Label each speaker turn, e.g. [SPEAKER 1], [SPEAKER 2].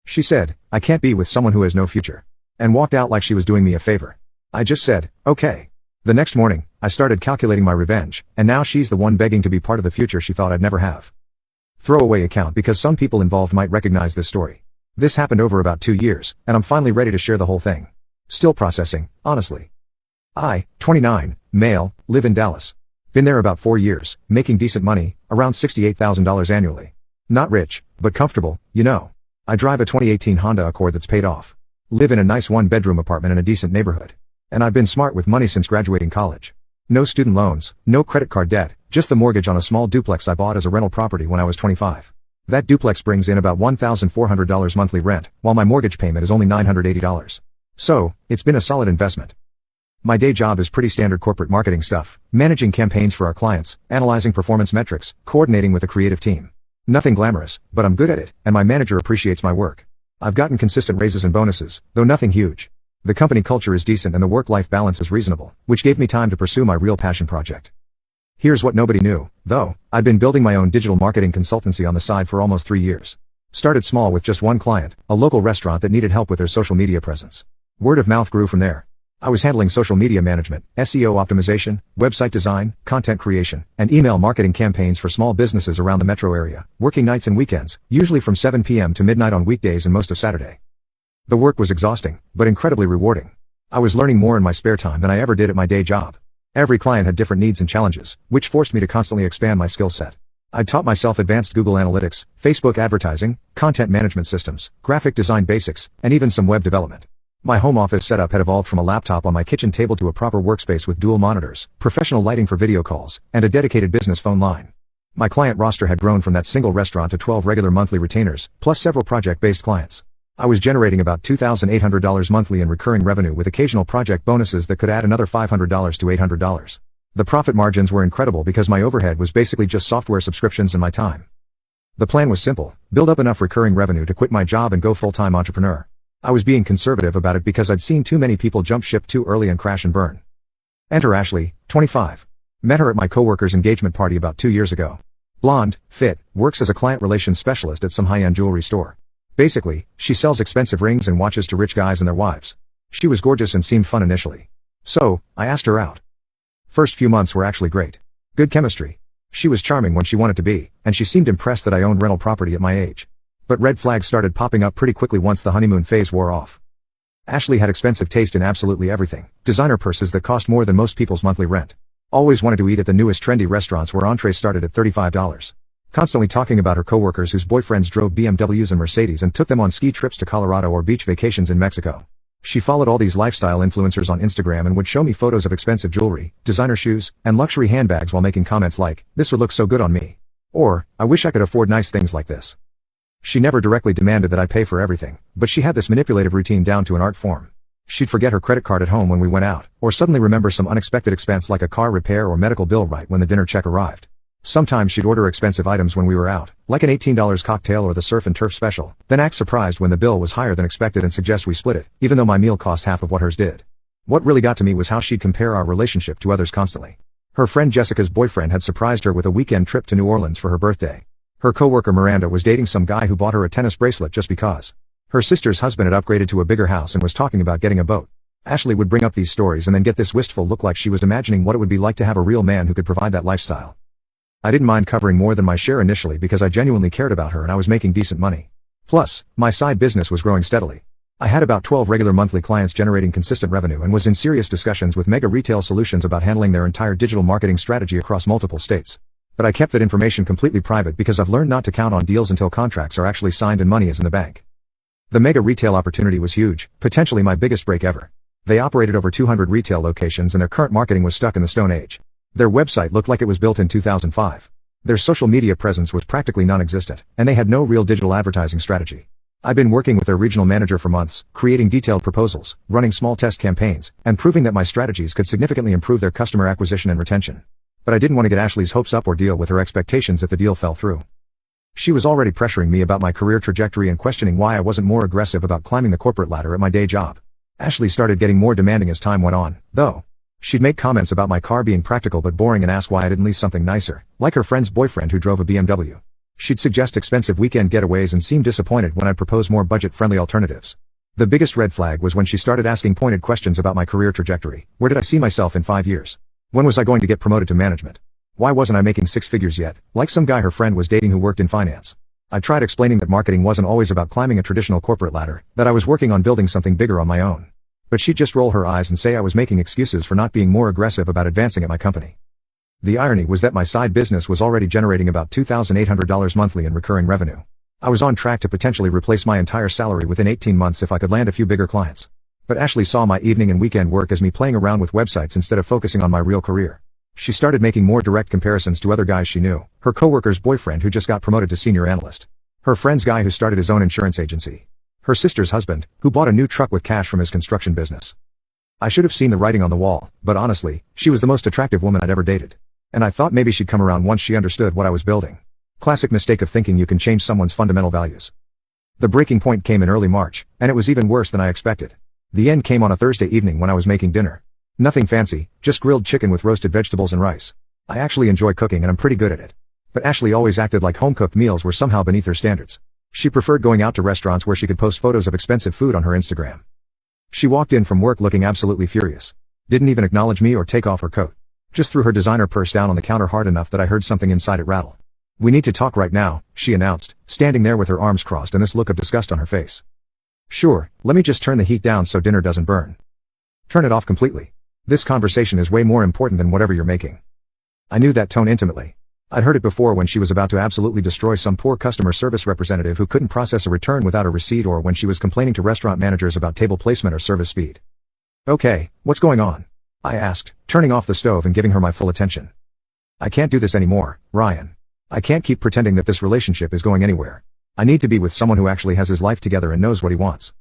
[SPEAKER 1] She said, "I can't be with someone who has no future," and walked out like she was doing me a favor. I just said, "Okay." The next morning, I started calculating my revenge, and now she's the one begging to be part of the future she thought I'd never have. Throwaway account because some people involved might recognize this story. This happened over about 2 years, and I'm finally ready to share the whole thing. Still processing, honestly. I, 29, male, live in Dallas. Been there about 4 years, making decent money, around $68,000 annually. Not rich, but comfortable, you know. I drive a 2018 Honda Accord that's paid off. Live in a nice one-bedroom apartment in a decent neighborhood. And I've been smart with money since graduating college. No student loans, no credit card debt, just the mortgage on a small duplex I bought as a rental property when I was 25. That duplex brings in about $1,400 monthly rent, while my mortgage payment is only $980. So, it's been a solid investment. My day job is pretty standard corporate marketing stuff, managing campaigns for our clients, analyzing performance metrics, coordinating with a creative team. Nothing glamorous, but I'm good at it, and my manager appreciates my work. I've gotten consistent raises and bonuses, though nothing huge. The company culture is decent and the work-life balance is reasonable, which gave me time to pursue my real passion project. Here's what nobody knew, though. I've been building my own digital marketing consultancy on the side for almost 3 years. Started small with just one client, a local restaurant that needed help with their social media presence. Word of mouth grew from there. I was handling social media management, SEO optimization, website design, content creation, and email marketing campaigns for small businesses around the metro area, working nights and weekends, usually from 7 p.m. to midnight on weekdays and most of Saturday. The work was exhausting, but incredibly rewarding. I was learning more in my spare time than I ever did at my day job. Every client had different needs and challenges, which forced me to constantly expand my skill set. I taught myself advanced Google Analytics, Facebook advertising, content management systems, graphic design basics, and even some web development. My home office setup had evolved from a laptop on my kitchen table to a proper workspace with dual monitors, professional lighting for video calls, and a dedicated business phone line. My client roster had grown from that single restaurant to 12 regular monthly retainers, plus several project-based clients. I was generating about $2,800 monthly in recurring revenue with occasional project bonuses that could add another $500 to $800. The profit margins were incredible because my overhead was basically just software subscriptions and my time. The plan was simple: build up enough recurring revenue to quit my job and go full-time entrepreneur. I was being conservative about it because I'd seen too many people jump ship too early and crash and burn. Enter Ashley, 25. Met her at my coworker's engagement party about 2 years ago. Blonde, fit, works as a client relations specialist at some high-end jewelry store. Basically, she sells expensive rings and watches to rich guys and their wives. She was gorgeous and seemed fun initially. So, I asked her out. First few months were actually great. Good chemistry. She was charming when she wanted to be, and she seemed impressed that I owned rental property at my age. But red flags started popping up pretty quickly once the honeymoon phase wore off. Ashley had expensive taste in absolutely everything. Designer purses that cost more than most people's monthly rent. Always wanted to eat at the newest trendy restaurants where entrees started at $35. Constantly talking about her coworkers whose boyfriends drove BMWs and Mercedes and took them on ski trips to Colorado or beach vacations in Mexico. She followed all these lifestyle influencers on Instagram and would show me photos of expensive jewelry, designer shoes, and luxury handbags while making comments like, "This would look so good on me." Or, "I wish I could afford nice things like this." She never directly demanded that I pay for everything, but she had this manipulative routine down to an art form. She'd forget her credit card at home when we went out, or suddenly remember some unexpected expense like a car repair or medical bill right when the dinner check arrived. Sometimes she'd order expensive items when we were out, like an $18 cocktail or the surf and turf special, then act surprised when the bill was higher than expected and suggest we split it, even though my meal cost half of what hers did. What really got to me was how she'd compare our relationship to others constantly. Her friend Jessica's boyfriend had surprised her with a weekend trip to New Orleans for her birthday. Her coworker Miranda was dating some guy who bought her a tennis bracelet just because. Her sister's husband had upgraded to a bigger house and was talking about getting a boat. Ashley would bring up these stories and then get this wistful look like she was imagining what it would be like to have a real man who could provide that lifestyle. I didn't mind covering more than my share initially because I genuinely cared about her and I was making decent money. Plus, my side business was growing steadily. I had about 12 regular monthly clients generating consistent revenue and was in serious discussions with Mega Retail Solutions about handling their entire digital marketing strategy across multiple states. But I kept that information completely private because I've learned not to count on deals until contracts are actually signed and money is in the bank. The Mega Retail opportunity was huge, potentially my biggest break ever. They operated over 200 retail locations and their current marketing was stuck in the Stone Age. Their website looked like it was built in 2005. Their social media presence was practically non-existent, and they had no real digital advertising strategy. I've been working with their regional manager for months, creating detailed proposals, running small test campaigns, and proving that my strategies could significantly improve their customer acquisition and retention. But I didn't want to get Ashley's hopes up or deal with her expectations if the deal fell through. She was already pressuring me about my career trajectory and questioning why I wasn't more aggressive about climbing the corporate ladder at my day job. Ashley started getting more demanding as time went on, though. She'd make comments about my car being practical but boring and ask why I didn't lease something nicer, like her friend's boyfriend who drove a BMW. She'd suggest expensive weekend getaways and seem disappointed when I'd propose more budget-friendly alternatives. The biggest red flag was when she started asking pointed questions about my career trajectory. Where did I see myself in 5 years? When was I going to get promoted to management? Why wasn't I making six figures yet, like some guy her friend was dating who worked in finance? I tried explaining that marketing wasn't always about climbing a traditional corporate ladder, that I was working on building something bigger on my own. But she'd just roll her eyes and say I was making excuses for not being more aggressive about advancing at my company. The irony was that my side business was already generating about $2,800 monthly in recurring revenue. I was on track to potentially replace my entire salary within 18 months if I could land a few bigger clients. But Ashley saw my evening and weekend work as me playing around with websites instead of focusing on my real career. She started making more direct comparisons to other guys she knew, her coworker's boyfriend who just got promoted to senior analyst, her friend's guy who started his own insurance agency, her sister's husband, who bought a new truck with cash from his construction business. I should have seen the writing on the wall, but honestly, she was the most attractive woman I'd ever dated. And I thought maybe she'd come around once she understood what I was building. Classic mistake of thinking you can change someone's fundamental values. The breaking point came in early March, and it was even worse than I expected. The end came on a Thursday evening when I was making dinner. Nothing fancy, just grilled chicken with roasted vegetables and rice. I actually enjoy cooking and I'm pretty good at it. But Ashley always acted like home-cooked meals were somehow beneath her standards. She preferred going out to restaurants where she could post photos of expensive food on her Instagram. She walked in from work looking absolutely furious. Didn't even acknowledge me or take off her coat. Just threw her designer purse down on the counter hard enough that I heard something inside it rattle. "We need to talk right now," she announced, standing there with her arms crossed and this look of disgust on her face. "Sure, let me just turn the heat down so dinner doesn't burn." "Turn it off completely. This conversation is way more important than whatever you're making." I knew that tone intimately. I'd heard it before when she was about to absolutely destroy some poor customer service representative who couldn't process a return without a receipt, or when she was complaining to restaurant managers about table placement or service speed. "Okay, what's going on?" I asked, turning off the stove and giving her my full attention. "I can't do this anymore, Ryan. I can't keep pretending that this relationship is going anywhere. I need to be with someone who actually has his life together and knows what he wants."